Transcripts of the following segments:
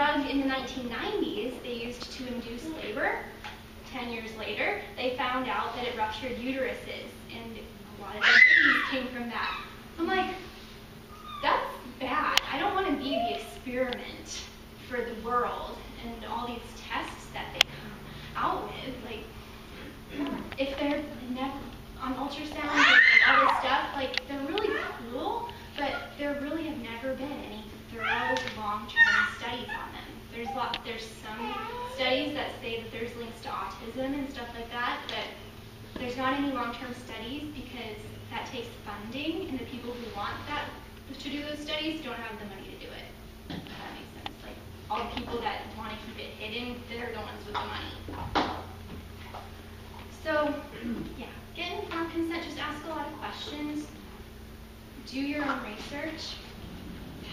drug in the 1990s they used to induce labor. 10 years later, they found out that it ruptured uteruses, and a lot of dead babies came from that. I'm like, that's bad. I don't want to be the experiment for the world and all these tests that they come out with. Like, if they're on ultrasound and all this stuff, like, they're really cool, but there really have never been any thorough long-term studies on them. There's some studies that say that there's links to autism and stuff like that, but there's not any long-term studies because that takes funding, and the people who want that to do those studies don't have the money to do it. If that makes sense. Like, all the people that want to keep it hidden, they're the ones with the money. So, yeah, get informed consent. Just ask a lot of questions. Do your own research.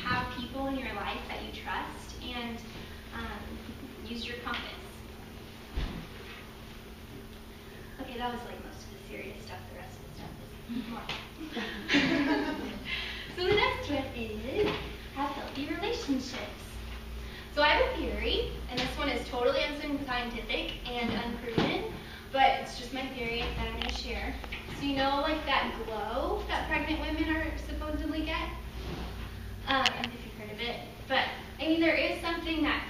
Have people in your life that you trust, and use your compass. Okay, that was like most of the serious stuff. The rest of the stuff is more. So the next one is have healthy relationships. So I have a theory, and this one is totally unscientific and unproven, but it's just my theory that I'm going to share. So you know, like that glow that pregnant women are supposedly get? If you've heard of it. But, I mean, there is something that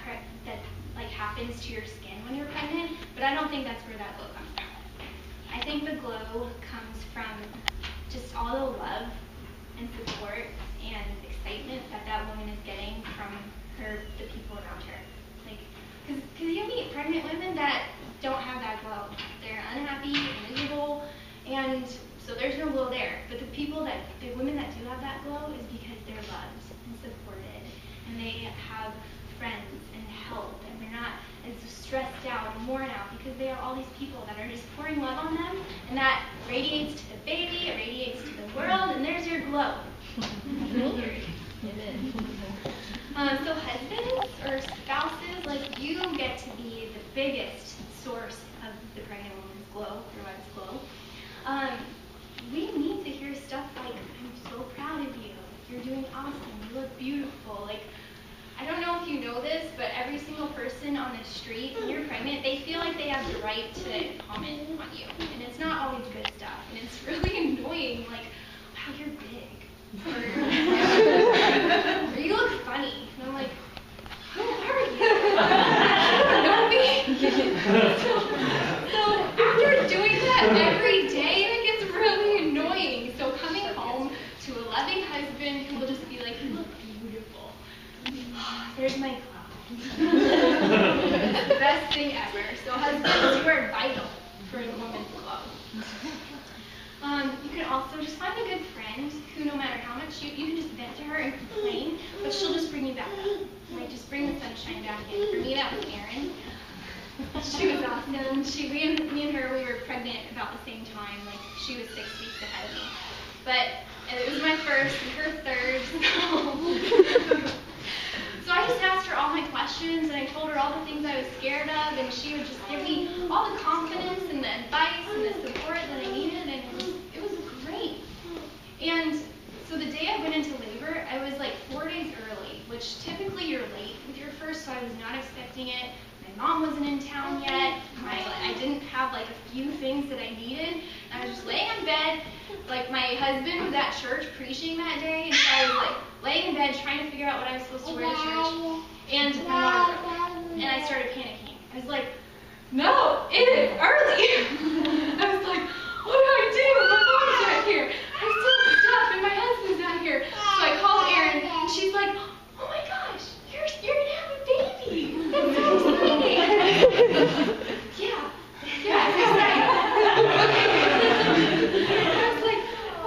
like happens to your skin when you're pregnant, but I don't think that's where that glow comes from. I think the glow comes from just all the love and support and excitement that woman is getting from the people around her. Like, because you meet pregnant women that don't have that glow. They're unhappy, miserable, and so there's no glow there. But the women that do have that glow is because they're loved and supported, and they have friends and help, and they're not as stressed out and worn out because they have all these people that are just pouring love on them, and that radiates to the baby, it radiates to the world, and there's your glow. Amen. So husbands or spouses, like, you get to be the biggest source of the pregnant woman's glow, your wife's glow. We need to hear stuff like, I'm so proud of you, you're doing awesome, you look beautiful. Like, I don't know if you know this, but every single person on the street, when you're pregnant, they feel like they have the right to comment on you. And it's not always good stuff. And it's really annoying, like, wow, you're big. Or you look funny. And I'm like, who are you? You know me? So after doing that every day, it gets really annoying. So coming home to a loving husband who will just be like, you look beautiful. There's my glow. The best thing ever. So husbands, you are vital for a woman's glow. You can also just find a good friend who, no matter how much you can just vent to her and complain, but she'll just bring you back up. Like, just bring the sunshine back in. For me, that was Erin. She was awesome. Me and her, we were pregnant about the same time. Like, she was 6 weeks ahead of me. But it was my first and her third. So I just asked her all my questions, and I told her all the things I was scared of, and she would just give me all the confidence and the advice and the support that I needed, and it was great. And so the day I went into labor, I was like 4 days early, which typically you're late with your first, so I was not expecting it. My mom wasn't in town yet. I didn't have like a few things that I needed. I was just laying in bed. Like, my husband was at church preaching that day, and so I was like laying in bed trying to figure out what I was supposed to wear to church. And my mom broke, and I started panicking. I was like, no, it is early. I was like, what do I do? My mom's not here. I still have stuff, and my husband's not here. So I called Erin, and she's like, oh my gosh, you're gonna have a baby. That's so exciting. Yeah, I was like,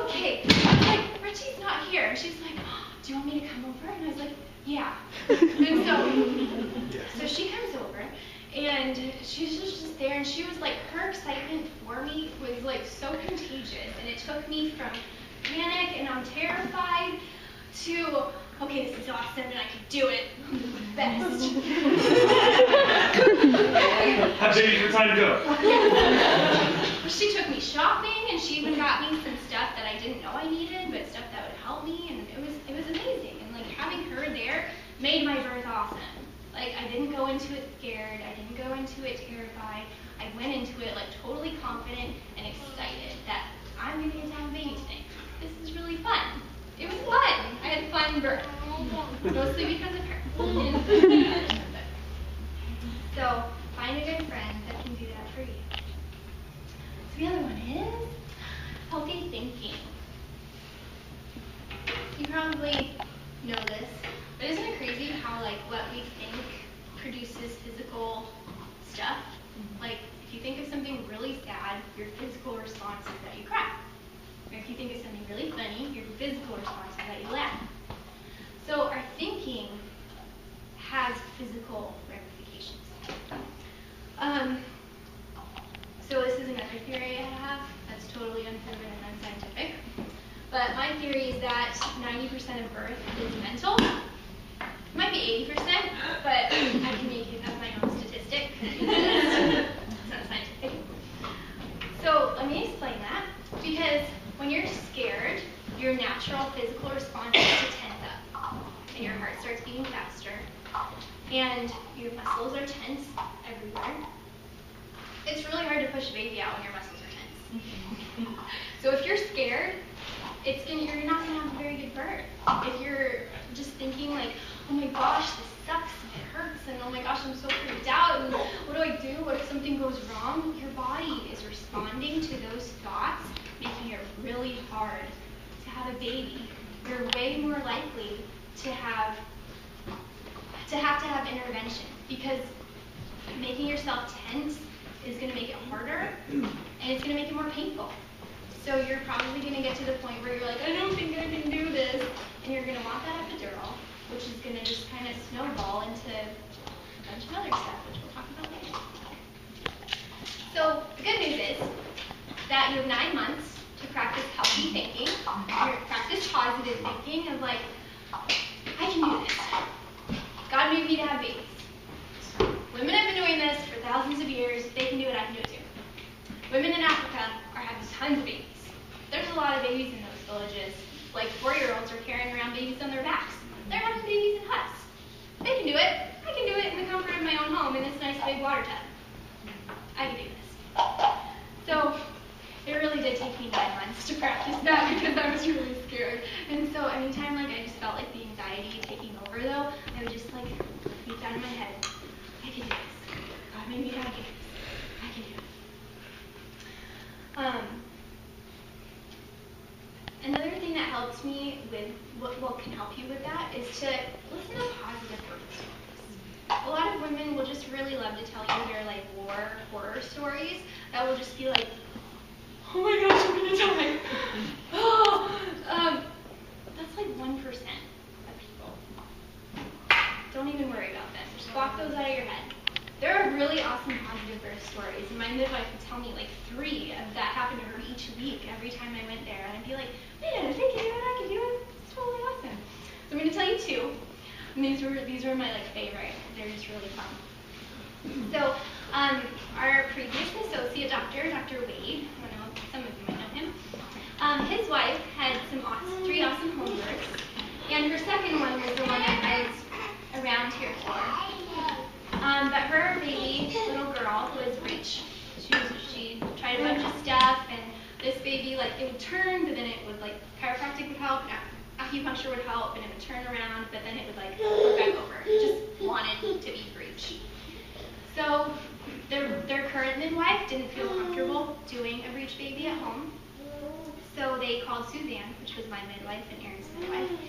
okay. I was like, Richie's not here. And she's like, oh, do you want me to come over? And I was like, yeah. And so she comes over, and she's just there, and she was like, her excitement for me was like so contagious, and it took me from panic and I'm terrified to, okay, this is awesome and I can do it. I'm the best. Have baby, time to go. She took me shopping, and she even got me some stuff that I didn't know I needed, but stuff that would help me, and it was amazing. And like, having her there made my birth awesome. Like, I didn't go into it scared. I didn't go into it terrified. I went into it like totally confident and excited that I'm going to get to have a baby today. This is really fun. It was fun. I had fun birth. Mostly because of her. So find a good friend that can do that for you. So the other one is healthy thinking. You probably know this, but isn't it crazy how like what we think produces physical stuff? Like if you think of something really sad, your physical response is that you cry. Or if you think of something really funny, your physical response is that you laugh. So our thinking has physical ramifications. So this is another theory I have that's totally unproven and unscientific. But my theory is that 90% of birth is mental. It might be 80%, but I can make it as my own statistic. It's not scientific. So let me explain that. Because when you're scared, your natural physical response is to tense up. And your heart starts beating faster. And your muscles are tense everywhere. It's really hard to push a baby out when your muscles are tense. So if you're scared, you're not going to have a very good birth. If you're just thinking like, oh my gosh, this sucks, it hurts, and oh my gosh, I'm so freaked out, and what do I do? What if something goes wrong? Your body is responding to those thoughts, making it really hard to have a baby. You're way more likely to have intervention because making yourself tense is going to make it harder and it's going to make it more painful. So you're probably going to get to the point where you're like, I don't think I can do this, and you're going to want that epidural, which is going to just kind of snowball into a bunch of other stuff, which we'll talk about later. So the good news is that you have 9 months to practice healthy thinking, practice positive thinking of like, I can do this. God made me to have babies. Women have been doing this for thousands of years. If they can do it, I can do it too. Women in Africa are having tons of babies. There's a lot of babies in those villages. Like 4-year-olds are carrying around babies on their backs. They're having babies in huts. They can do it. I can do it in the comfort of my own home in this nice big water tub. I can do this. So it really did take me 9 months to practice that because I was really scared. And so anytime like I just felt like the anxiety taking over though, I would just like beat out of my head. I can do this. God made me to have babies. I can do it. Another thing that helps me with what can help you with that is to listen to positive birth stories. A lot of women will just really love to tell you their like war horror stories that will just be like, oh my gosh, I'm gonna die. That's like 1% of people. Don't even worry about them. Just block those out of your head. There are really awesome positive birth stories, and my midwife would tell me like 3 of that happened to her each week every time I went there, and I'd be like, man, if they can do it, I can do it. It's totally awesome. So I'm going to tell you 2, and these were my like favorite. They're just really fun. So our previous associate doctor, Dr. Wade, I don't know, some of you might know him, his wife had 3 awesome home births, and her second one was the one I was around here for. But her baby, little girl, was breech. She tried a bunch of stuff, and this baby, like, it would turn, but then it would, like, chiropractic would help, and acupuncture would help, and it would turn around, but then it would, like, flip back over. It just wanted to be breech. So their current midwife didn't feel comfortable doing a breech baby at home, so they called Suzanne, which was my midwife and Aaron's midwife.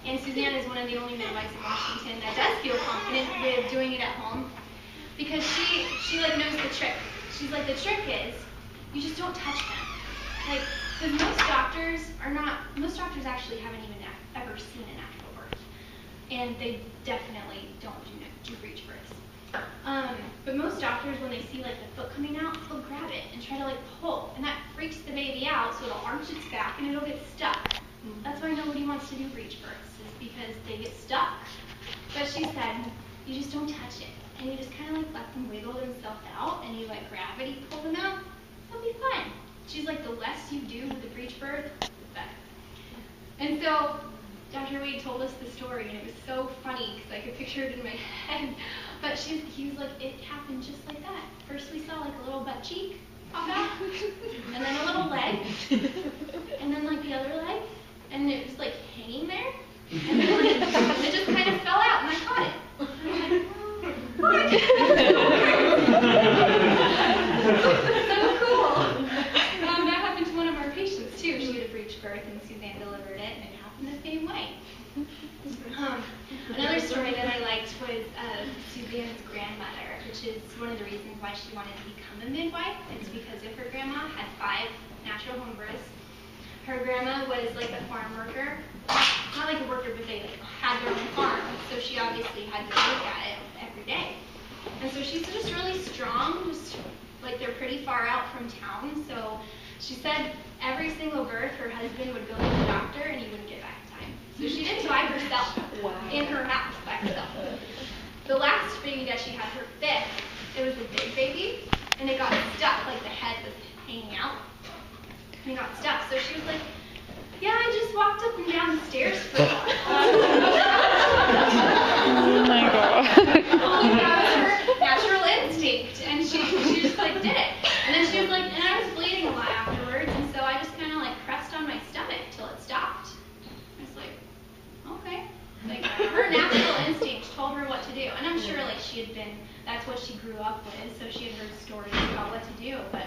And Suzanne is one of the only midwives in Washington that does feel confident with doing it at home because she like knows the trick. She's like, the trick is you just don't touch them. Like, because most doctors actually haven't even ever seen a natural birth. And they definitely don't do breech births. But most doctors, when they see like the foot coming out, they'll grab it and try to like pull. And that freaks the baby out, so it'll arch its back and it'll get stuck. That's why nobody wants to do breech births, is because they get stuck. But she said, you just don't touch it. And you just kind of like let them wiggle themselves out, and you like gravity pull them out. It'll be fine. She's like, the less you do with the breech birth, the better. And so Dr. Wade told us the story, and it was so funny because I could picture it in my head. But he was like, it happened just like that. First we saw like a little butt cheek pop out, and then a little leg, and then like the other leg, and it was like hanging there, and then like, it just kind of fell out, and I caught it. And I'm like, what? So cool. That happened to one of our patients too. She had a breech birth, and Suzanne delivered it, and it happened the same way. Another story that I liked was Suzanne's grandmother, which is one of the reasons why she wanted to become a midwife. It's because if her grandma had 5 natural home births. Her grandma was like a farm worker, not like a worker, but they like had their own farm, so she obviously had to look at it every day. And so she's just really strong, just like they're pretty far out from town. So she said every single birth, her husband would go to the doctor and he wouldn't get back in time. So she did it by herself, in her house by herself. The last baby that she had, her 5th, it was a big baby, and it got stuck, like the head was hanging out, and it got stuck. So she was like, yeah, I just walked up and down the stairs for a while. Oh my God. That was her natural instinct, and she just like did it. And then she was like, and I was bleeding a lot afterwards, and so I just kind of like pressed on my stomach till it stopped. I was like, okay. Like her natural instinct told her what to do, and I'm sure like that's what she grew up with, so she had heard stories about what to do, but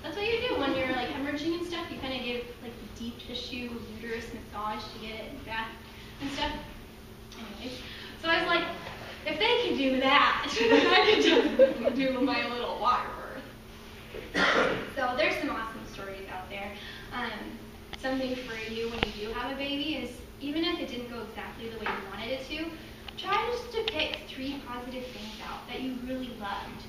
that's what you do when you're like hemorrhaging and stuff. You kind of give like the deep tissue uterus massage to get it back and stuff. Anyways, so I was like, if they can do that, I can just do my little water birth. So there's some awesome stories out there. Something for you when you do have a baby is, even if it didn't go exactly the way you wanted it to, try just to pick 3 positive things out that you really loved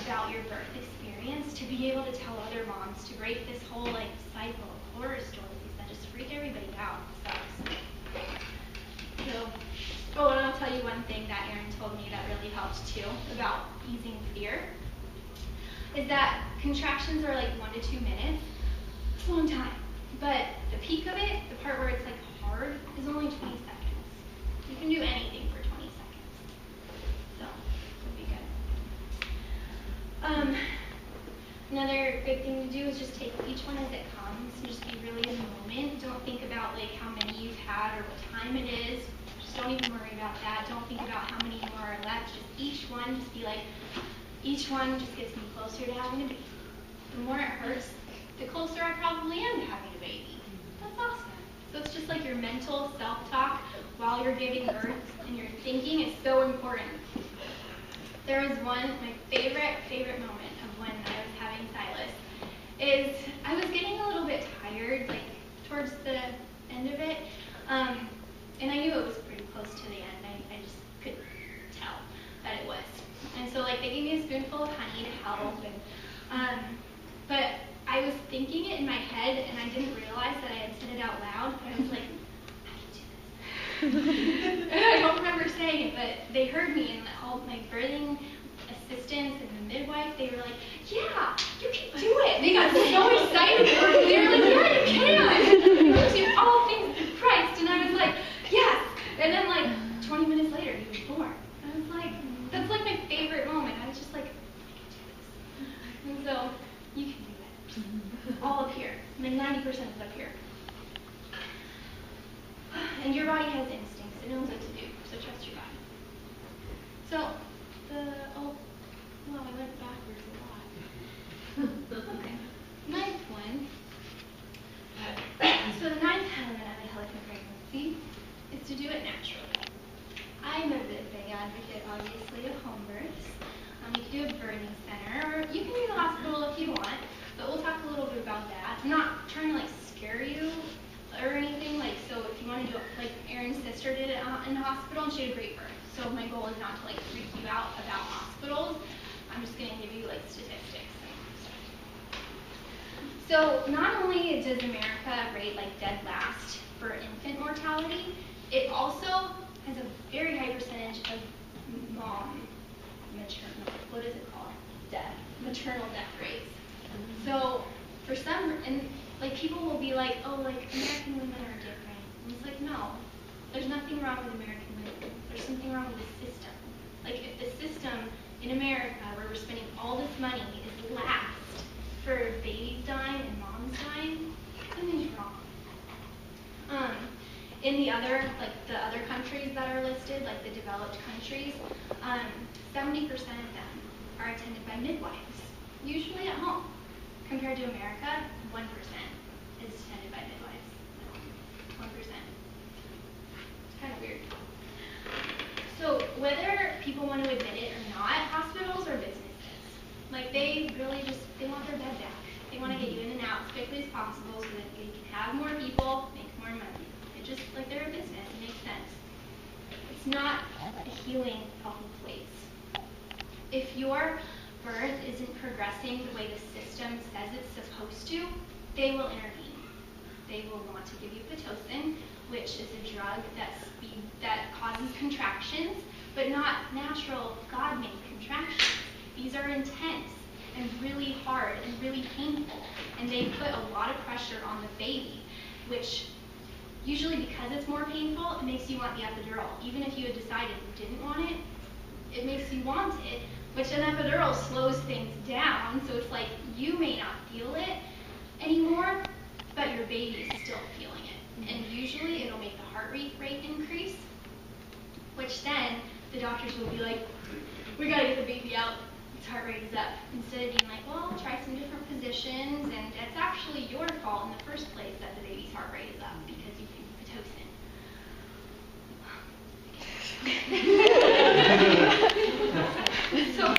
about your birth experience, to be able to tell other moms, to break this whole like cycle of horror stories that just freak everybody out. It sucks. So, and I'll tell you one thing that Erin told me that really helped too about easing fear, is that contractions are like 1 to 2 minutes. It's a long time. But the peak of it, the part where it's like hard, is only 20 seconds. You can do anything for 20 seconds. So, it'll be good. Another good thing to do is just take each one as it comes and just be really in the moment. Don't think about like how many you've had or what time it is. Just don't even worry about that. Don't think about how many more are left. Just each one, just be like, each one just gets me closer to having a baby. The more it hurts, the closer I probably am to having a baby. That's awesome. So it's just like your mental self-talk while you're giving birth, and your thinking is so important. There was my favorite moment of when I was having Silas, is I was getting a little bit tired, like towards the end of it, and I knew it was pretty close to the end. I just could tell that it was. And so like they gave me a spoonful of honey to help, and but I was thinking it in my head, and I didn't realize that I had said it out loud, but I was like, I can do this. And I don't remember saying it, but they heard me, and all my birthing assistants and the midwife, they were like, yeah, you can do it. They got so excited for me. They were like, yeah, you can. You do all things through Christ. And I was like, yes. And then like 20 minutes later, he was born. I was like, that's like my favorite moment. I was just like, I can do this. And so you can do it. All up here. Like 90% is up here. And your body has instincts. It knows what to do. So trust your body. So, I went backwards a lot. Okay. 9th one. So the 9th element of a healthy pregnancy is to do it naturally. I'm a big advocate, obviously, of home births. You can do a birthing center, or you can do the hospital if you want, but we'll talk a little bit about that. I'm not trying to like scare you or anything, like, so if you want to do it, like Erin's sister did it in the hospital and she had a great birth. So my goal is not to like freak you out about hospitals. I'm just going to give you like statistics. So not only does America rate like dead last for infant mortality, it also has a very high percentage of maternal death rates. So for some, and like people will be like, oh, like American women are different. And it's like, no, there's nothing wrong with American women. There's something wrong with the system. Like, if the system in America, where we're spending all this money, is last for babies dying and moms dying, something's wrong. In the other countries that are listed, like the developed countries, 70% of them are attended by midwives, usually at home. Compared to America, 1% is attended by midwives. 1%. It's kind of weird. So whether people want to admit it or not, hospitals are businesses. Like, they really just, they want their bed back. They want to get you in and out as quickly as possible so that they can have more people, make more money. It's just like they're a business. It makes sense. It's not a healing, healthy place. If your birth isn't progressing the way the system says it's supposed to, they will intervene. They will want to give you Pitocin, which is a drug that causes contractions, but not natural, God-made contractions. These are intense and really hard and really painful, and they put a lot of pressure on the baby, which usually, because it's more painful, it makes you want the epidural. Even if you had decided you didn't want it, it makes you want it, which an epidural slows things down, so it's like you may not feel it anymore, but your baby is still feeling it. And usually it'll make the heart rate increase, which then the doctors will be like, we gotta get the baby out, its heart rate is up. Instead of being like, well, try some different positions, and it's actually your fault in the first place that the baby's heart rate is up because you take Pitocin. So,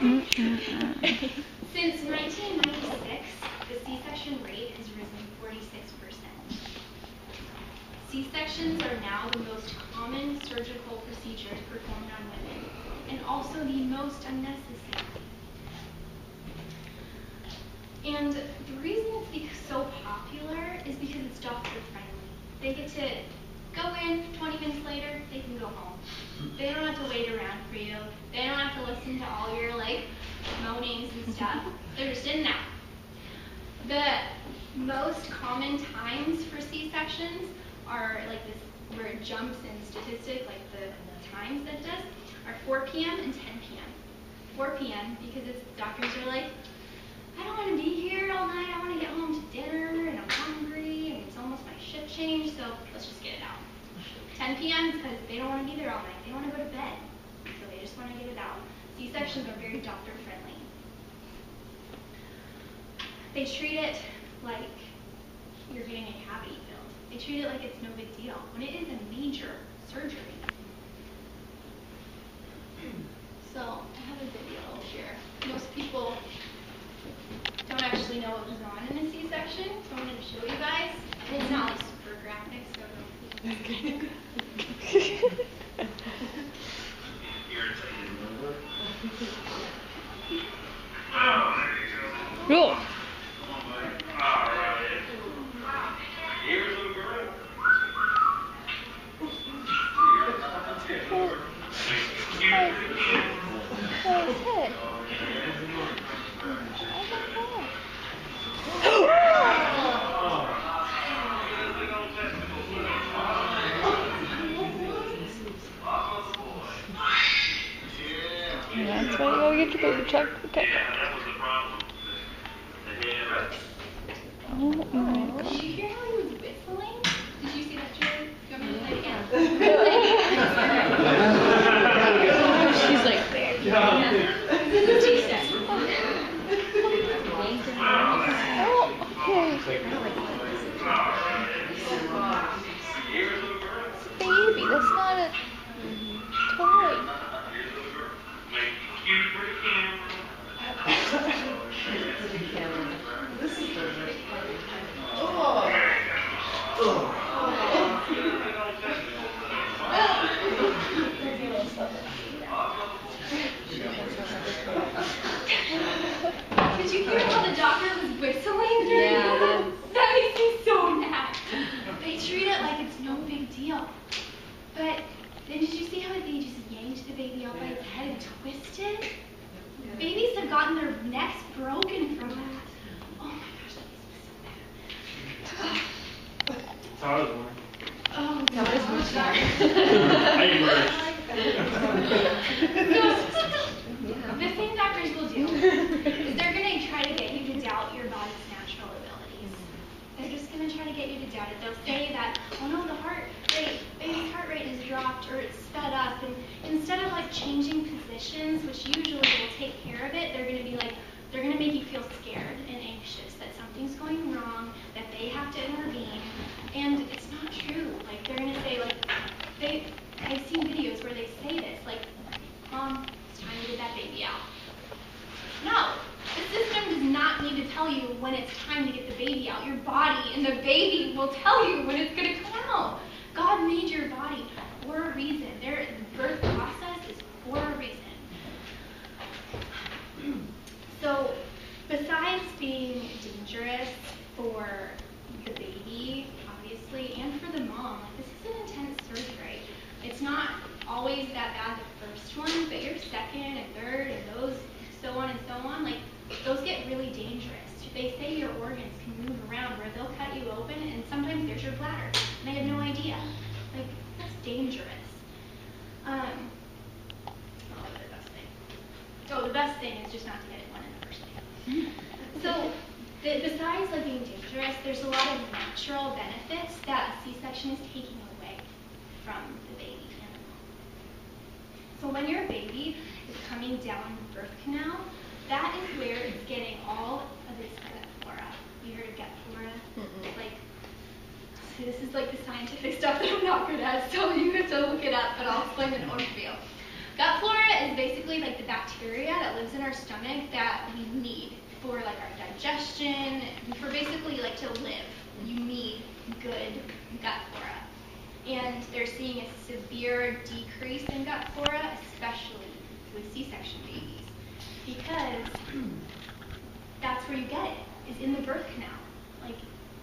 since 1996, the C-section rate has risen 46%. C-sections are now the most common surgical procedures performed on women, and also the most unnecessary. And the reason it's so popular is because it's doctor-friendly. They get to go in, 20 minutes later, they can go home. They don't have to wait around for you. They don't have to listen to all your, moanings and stuff. They're just in and out. The most common times for C-sections are this, where it jumps in statistic, like the times that it does, are 4 p.m. and 10 p.m. 4 p.m. because doctors are like, I don't want to be here all night. I want to get home to dinner, and I'm hungry, and it's almost my shift change, so let's just get it out. 10 p.m. is because they don't want to be there all night. They want to go to bed, so they just want to get it out. C-sections are very doctor-friendly. They treat it like you're getting a cavity filled. They treat it like it's no big deal, when it is a major surgery. So I have a video here. Most people don't actually know what goes on in a C-section, so I'm going to show you guys. And it's not super graphic, so Cool. That's why you gotta get your baby checked. Okay. Oh my god. Did you hear how he was whistling? Did you see that, Julie? Do you want me to play it again? She's like, there. Baby, that's not a toy. Did you hear how the doctor was whistling during that? That makes me so mad. They treat it like it's no big deal. But then did you see how they just yanked the baby out by its head and twisted? Babies have gotten their necks broken from that. Oh my gosh, that makes me so mad. That's how I was born. Oh, no, it's much better. I emerged. So changing positions, which usually will take care of it. They're going to be like, they're going to make you feel scared and anxious that something's going wrong, that they have to intervene, and it's not true. Like, they're going to say, like, I've seen videos where they say this, like, Mom, it's time to get that baby out. No, the system does not need to tell you when it's time to get the baby out. Your body and the baby will tell you when it's going to come out. God made your body for a reason. The birth process is for a reason. So, besides being dangerous for the baby, obviously, and for the mom, like, this is an intense surgery. It's not always that bad the first one, but your second and third and those, so on, like, those get really dangerous. They say your organs can move around where they'll cut you open, and sometimes there's your bladder, and they have no idea. Like, that's dangerous. The best thing is just not to get it one in the first place. So, besides like being dangerous, there's a lot of natural benefits that a C-section is taking away from the baby and the mom. So when your baby is coming down the birth canal, that is where it's getting all of its gut flora. You heard of gut flora? Like, so this is like the scientific stuff that I'm not good at, so you have to look it up, but I'll explain it over for you. Gut flora is basically like the bacteria that lives in our stomach that we need for like our digestion, for basically like to live. You need good gut flora. And they're seeing a severe decrease in gut flora, especially with C-section babies, because that's where you get it, is in the birth canal. Like,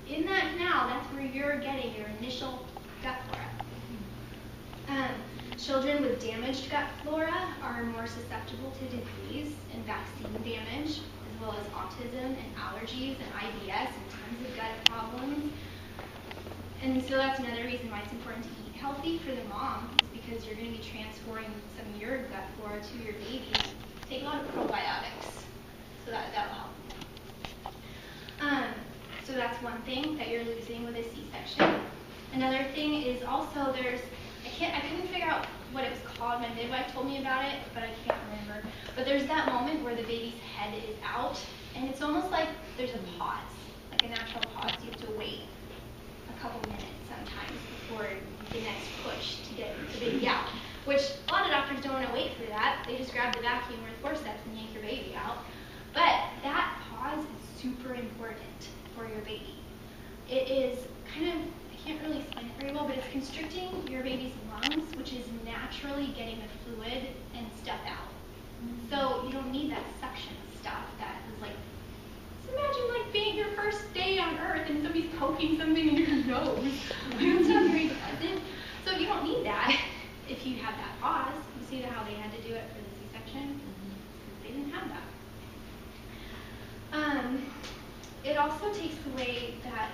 in that canal, that's where you're getting your initial gut flora. Children with damaged gut flora are more susceptible to disease and vaccine damage, as well as autism and allergies and IBS and tons of gut problems. And so that's another reason why it's important to eat healthy for the mom, is because you're going to be transporting some of your gut flora to your baby. Take a lot of probiotics, so that'll help. So that's one thing that you're losing with a C-section. Another thing is also I couldn't figure out what it was called. My midwife told me about it, but I can't remember. But there's that moment where the baby's head is out, and it's almost like there's a pause, like a natural pause. You have to wait a couple minutes sometimes before the next push to get the baby out, which a lot of doctors don't want to wait for that. They just grab the vacuum or the forceps and yank your baby out. But that pause is super important for your baby. It is kind of, I can't really explain it very well, but it's constricting your baby's lungs, which is naturally getting the fluid and stuff out. So you don't need that suction stuff that is like, just imagine like being your first day on earth and somebody's poking something in your nose. That's not very pleasant. So you don't need that if you have that pause. You see how they had to do it for the C-section? They didn't have that. It also takes away that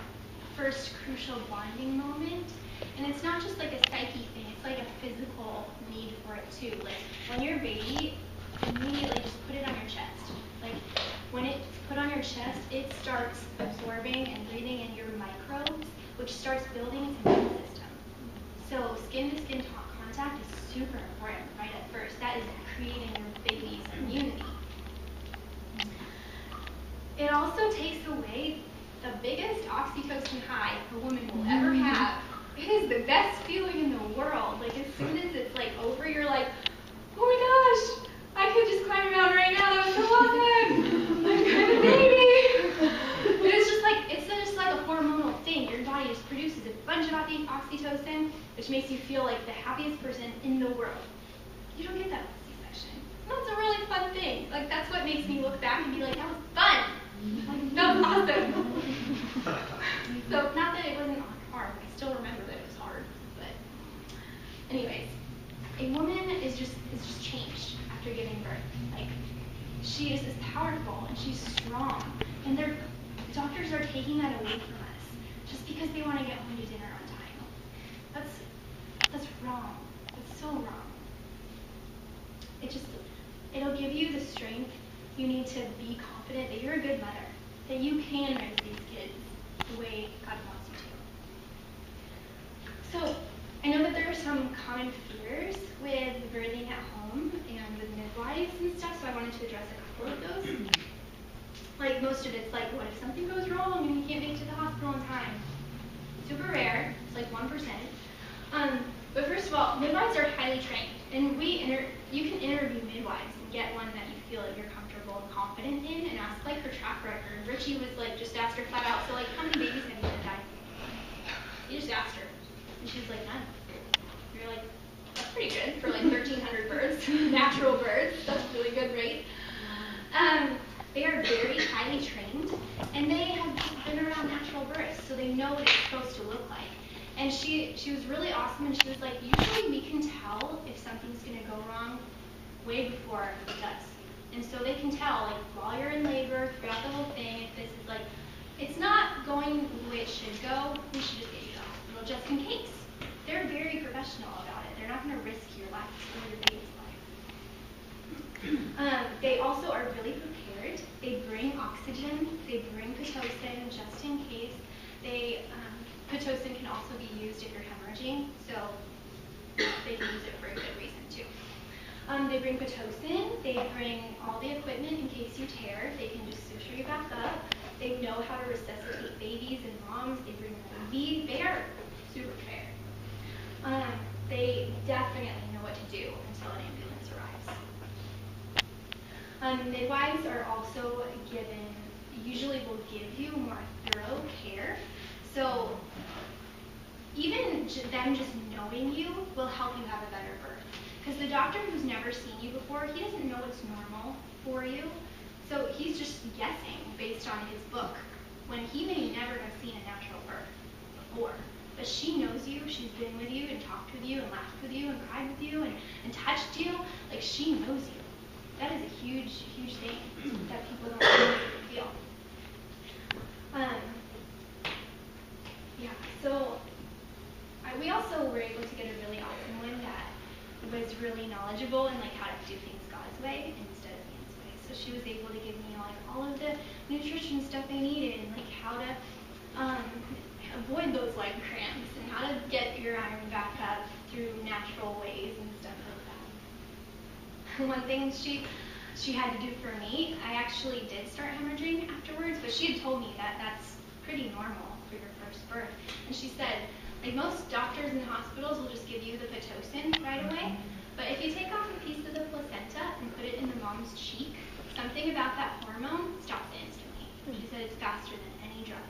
first crucial bonding moment, and it's not just like a psyche thing, it's like a physical need for it too. Like when your baby, immediately just put it on your chest. Like when it's put on your chest, it starts absorbing and breathing in your microbes, which starts building its immune system. So skin-to-skin contact is super important right at first. That is creating your baby's immunity. It also takes away the biggest oxytocin high a woman will ever have. It is the best feeling in the world. Like as soon as it's like over, you're like, oh my gosh, I could just climb a mountain right now. That was so awesome. I'm having a baby. And it's just like a hormonal thing. Your body just produces a bunch of oxytocin, which makes you feel like the happiest person in the world. You don't get that with C-section. That's a really fun thing. Like that's what makes me look back and be like, that was fun. Like, that was awesome. So not that it wasn't hard. I still remember that it was hard. But anyways, a woman is just changed after giving birth. Like she is powerful and she's strong. And doctors are taking that away from us just because they want to get home to dinner on time. That's wrong. It's so wrong. It'll give you the strength you need to be confident that you're a good mother, that you can raise these kids the way God wants you to. So, I know that there are some common fears with birthing at home, myths and stuff, so I wanted to address a couple of those. Like, most of it's like, what if something goes wrong and you can't make it to the hospital in time? Super rare. It's like 1%. But first of all, midwives are highly trained, and you can interview midwives and get one that you feel like you're comfortable and confident in, and ask like her track record. Richie was like, just asked her flat out, so like, how many babies have you had? You just asked her, and she was like, none. You're like, that's pretty good for like 1,300 birds, natural birds. That's a really good rate. They are very highly trained, and they have been around natural births, so they know what it's supposed to look like. And she was really awesome, and she was like, usually we can tell if something's going to go wrong way before it does. And so they can tell, like, while you're in labor, throughout the whole thing, if this is like, it's not going the way it should go, we should just get you to the hospital just in case. They're very professional about it. They're not going to risk your life or your baby's life. They also are really prepared. They bring oxygen. They bring Pitocin just in case. Pitocin can also be used if you're hemorrhaging, so they can use it for a good reason too. They bring Pitocin. They bring all the equipment in case you tear. They can just suture you back up. They know how to resuscitate babies and moms. They bring the IV. They are super prepared. They definitely know what to do until an ambulance arrives. Midwives are also usually will give you more thorough care. So even them just knowing you will help you have a better birth. Because the doctor who's never seen you before, he doesn't know what's normal for you. So he's just guessing based on his book, when he may never have seen a natural birth before. But she knows you, she's been with you and talked with you and laughed with you and cried with you and touched you. Like, she knows you. That is a huge, huge thing that people don't really feel. Yeah, so we also were able to get a really awesome one that was really knowledgeable in like how to do things God's way instead of man's way. So she was able to give me like all of the nutrition stuff I needed and like how to avoid those leg cramps and how to get your iron back up through natural ways and stuff like that. One thing she had to do for me, I actually did start hemorrhaging afterwards, but she had told me that that's pretty normal for your first birth. And she said, like, most doctors in hospitals will just give you the Pitocin right away, but if you take off a piece of the placenta and put it in the mom's cheek, something about that hormone stops instantly. She said it's faster than any drug.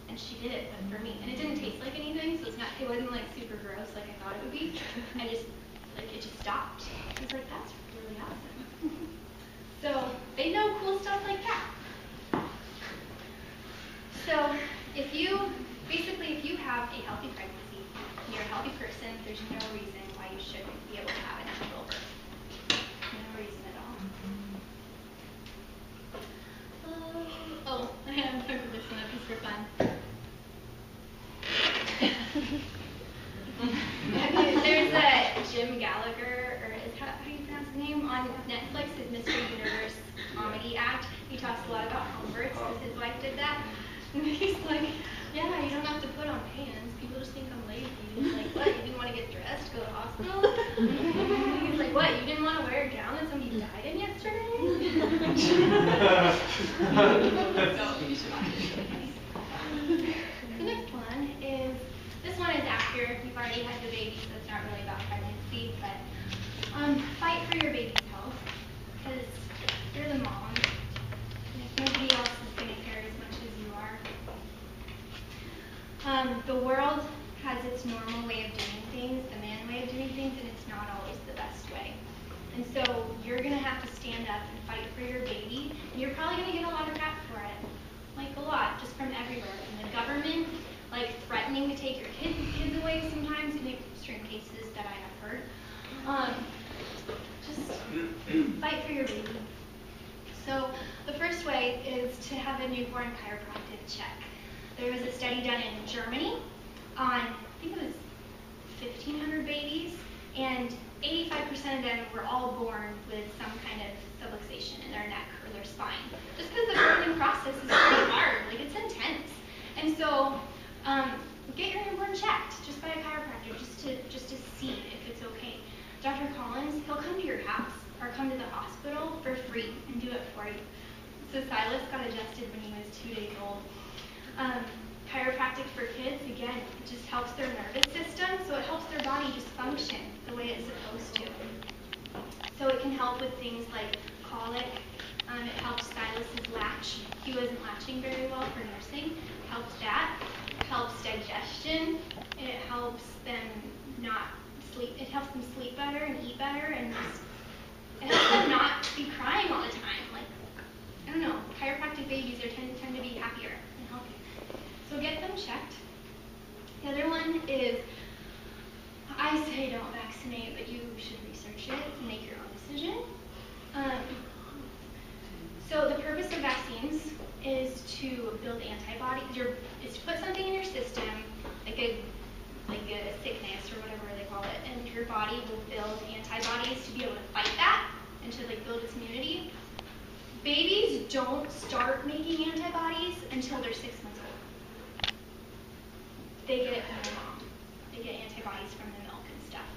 And she did it, but for me. And it didn't taste like anything, so it wasn't like super gross like I thought it would be. It just stopped. I was like, that's really awesome. So they know cool stuff like that. So if you have a healthy pregnancy, you're a healthy person, there's no reason why you shouldn't be able to have a natural birth. No reason at all. I have to put this one up just for fun. There's a Jim Gallagher, or how do you pronounce his name, on Netflix, his Mr. Universe comedy act. He talks a lot about home births because his wife did that. And he's like, yeah, you don't have to put on pants. People just think I'm lazy. He's like, what, you didn't want to get dressed, go to the hospital? He's like, what, you didn't want to wear a gown that somebody died in yesterday? So you should watch it. The next one is, this one is after you've already had the baby, so it's not really about pregnancy, but fight for your baby's health, because you're the mom. Nobody else is going to care as much as you are. The world has its normal way of doing things, the man way of doing things, and it's not always the best way. And so you're going to have to stand up and fight for your baby, and you're probably going to get a lot of crap for it. Like a lot, just from everywhere. From the government, like threatening to take your kids away sometimes in extreme cases that I have heard. Just fight for your baby. So the first way is to have a newborn chiropractic check. There was a study done in Germany on, I think it was 1,500 babies, and 85% of them were all born with some kind of subluxation in their neck or their spine. Just because the birthing process is pretty hard, like it's intense. And so get your newborn checked just by a chiropractor, just to see if it's okay. Dr. Collins, he'll come to your house or come to the hospital story. So Silas got adjusted when he was 2 days old. Chiropractic for kids, again, it just helps their nervous system, so it helps their body just function the way it's supposed to. So it can help with things like colic. It helps Silas's latch. He wasn't latching very well for nursing. It helps that. It helps digestion. It helps them not sleep. It helps them sleep better and eat better, and just, it helps them not be crying all the time. Like, I don't know, chiropractic babies tend to be happier and healthier. So get them checked. The other one is, I say don't vaccinate, but you should research it and make your own decision. So the purpose of vaccines is to build antibodies. Is to put something in your system, like a sickness or whatever they call it, and your body will build antibodies to be able to fight that and to like build its immunity. Babies don't start making antibodies until they're 6 months old. They get it from their mom. They get antibodies from the milk and stuff.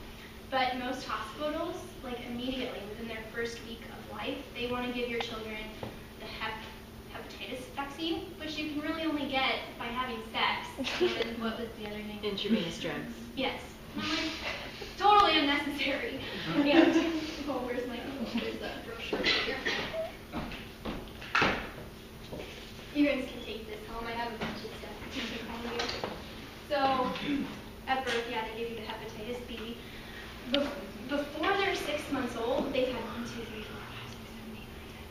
But most hospitals, like immediately within their first week of life, they want to give your children the hepatitis vaccine, which you can really only get by having sex. And what was the other name? Intravenous drugs. Yes. I'm like, totally unnecessary. And, oh, where's the brochure here? You guys can take this home. I have a bunch of stuff I can take home with you. So, at birth, yeah, they give you the hepatitis B. Before they're 6 months old, they've had 1, 2, 3, 4, 5, 6,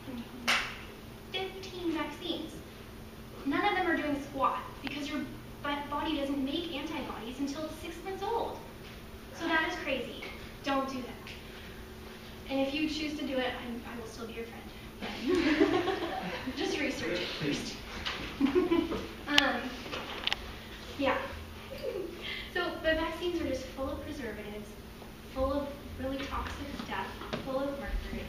7, 8, 9, 10, 15 vaccines. None of them are doing squat because your body doesn't make antibodies until it's 6 months old. So that is crazy. Don't do that. And if you choose to do it, I will still be your friend. Just research it first. Yeah. So the vaccines are just full of preservatives, full of really toxic stuff, full of mercury.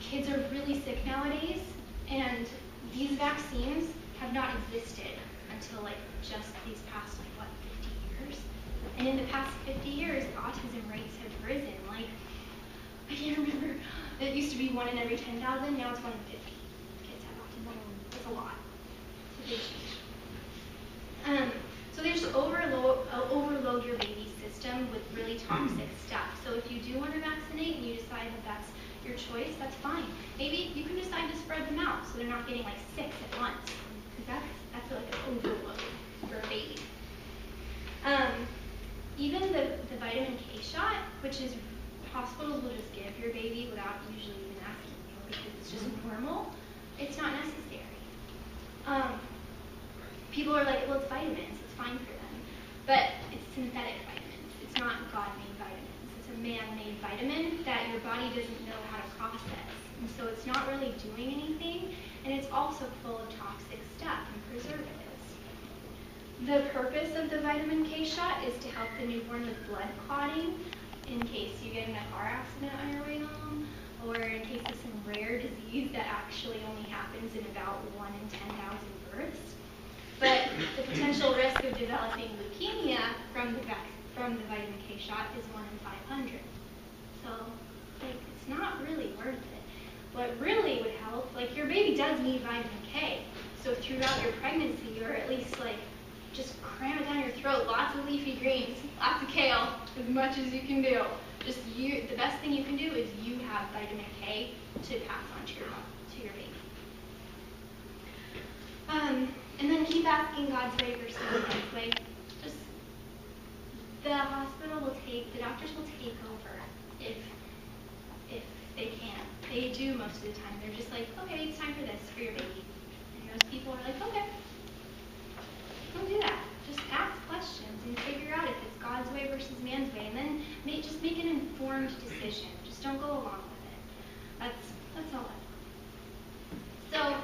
Kids are really sick nowadays, and these vaccines have not existed until like just these past 50 years. And in the past 50 years, autism rates have risen. Like, I can't remember. It used to be 1 in every 10,000. Now it's 1 in 50 kids have autism. It's a lot. It's a big change. So they just overload your baby's system with really toxic stuff. So if you do want to vaccinate and you decide that that's your choice, that's fine. Maybe you can decide to spread them out so they're not getting like 6 at once. Because that's like an overload for a baby. Even the vitamin K shot, which is hospitals will just give your baby without usually even asking you because it's just normal, it's not necessary. People are like, well, it's vitamins, it's fine for them. But it's synthetic vitamins. It's not God-made vitamins. It's a man-made vitamin that your body doesn't know how to process. And so it's not really doing anything, and it's also full of toxic stuff and preservatives. The purpose of the vitamin K shot is to help the newborn with blood clotting in case you get in a car accident on your way home, or in case of some rare disease that actually only happens in about 1 in 10,000 births. But the potential risk of developing leukemia from the vitamin K shot is 1 in 500. So, like, it's not really worth it. What really would help, like, your baby does need vitamin K. So throughout your pregnancy, or at least, like, just cram it down your throat, lots of leafy greens, lots of kale, as much as you can do. Just the best thing you can do is you have vitamin K to pass on to your baby. And then keep asking God's way versus man's way. Just the doctors will take over if they can. They do most of the time. They're just like, okay, it's time for this for your baby. And most people are like, okay. Don't do that. Just ask questions and figure out if it's God's way versus man's way, and then just make an informed decision. Just don't go along with it. That's all. So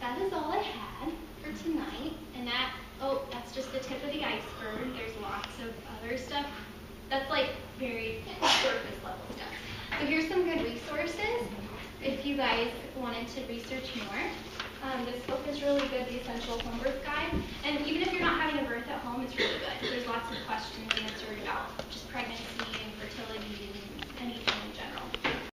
that is all I had for tonight, and that's just the tip of the iceberg. There's lots of other stuff. That's like very surface level stuff. So here's some good resources if you guys wanted to research more. This book is really good, The Essential Home Birth Guide.